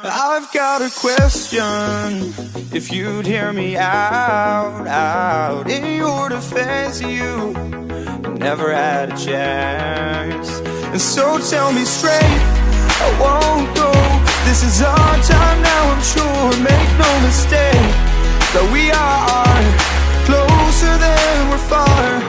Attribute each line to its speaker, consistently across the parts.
Speaker 1: I've got a question, if you'd hear me out. In your defense, you never had a chance. And so tell me straight, I won't go. This is our time now, I'm sure. Make no mistake that we are closer than we're far.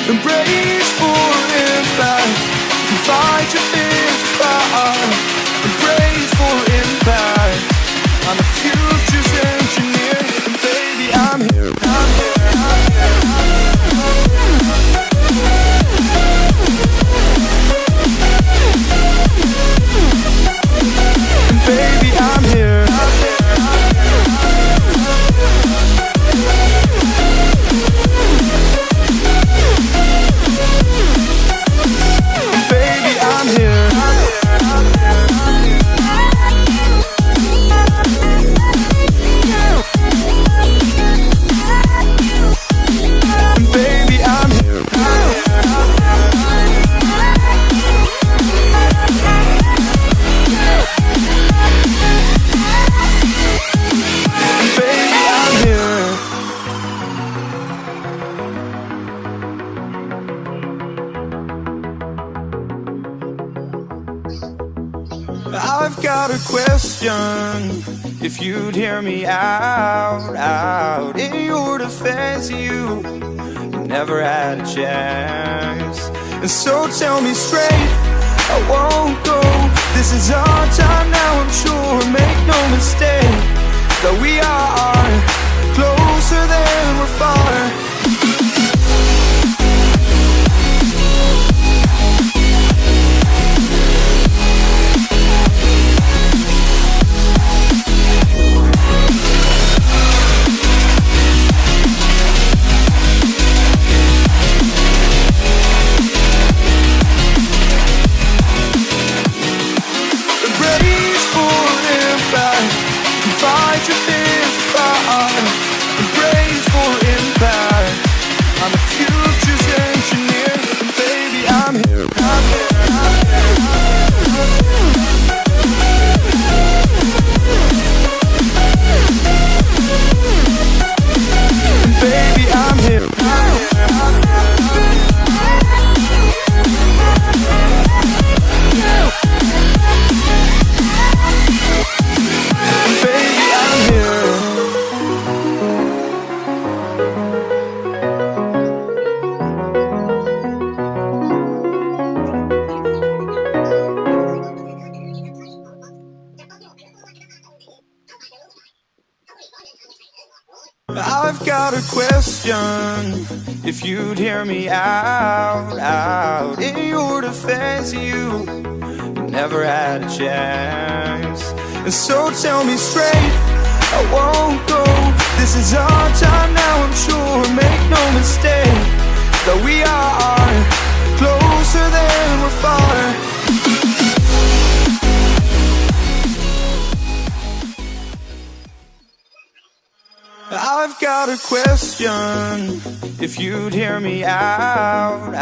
Speaker 1: Embrace for impact, fight your fears fire. Embrace for impact, I'm the future's engineer. And baby, I'm here, I'm here, I'm here, and baby, I'm here, I'm here. I've got a question, if you'd hear me out. In your defense, you never had a chance. And so tell me straight, I won't go. This is our time now, I'm sure. Make no mistake that we are closer than we're far. I've got a question, if you'd hear me out. In your defense, you never had a chance. And so tell me straight, I won't go. This is our time now, I'm sure. Make no mistake that we are closer than we're far. I've got a question, if you'd hear me out.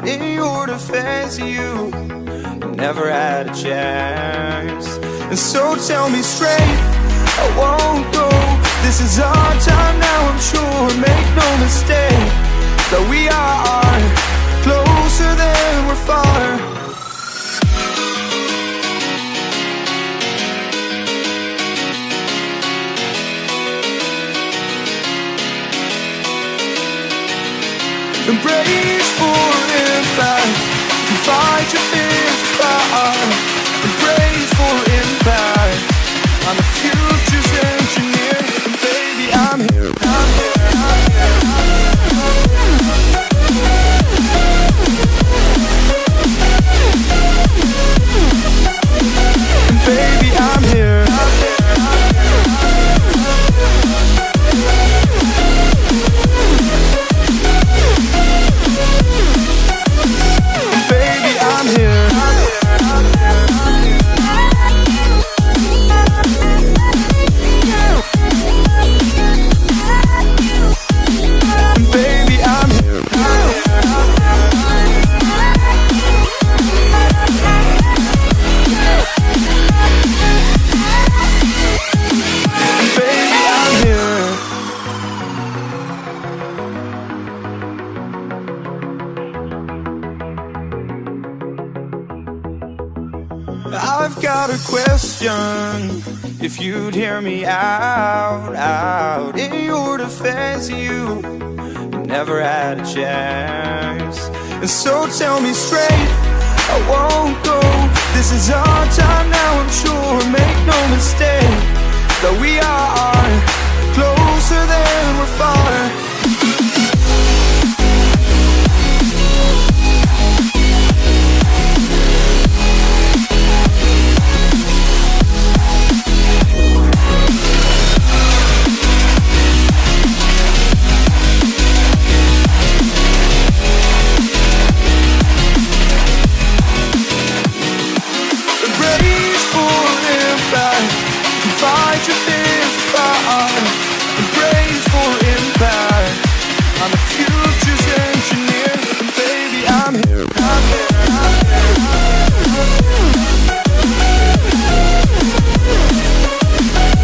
Speaker 1: In your defense, you never had a chance. And so tell me straight, I won't go. This is our time now, I'm sure. Make no mistake that we are closer than we're far. Embrace for impact, fight your fears fire. Embrace for impact, I'm the future's engineer. And baby, I'm here, I'm here, I'm here, and baby, I'm here, I'm here.
Speaker 2: I'm here.
Speaker 1: question if you'd hear me out. In your defense, you never had a chance. And so tell me straight, I won't go. This is our time now, I'm sure. Make no mistake that we are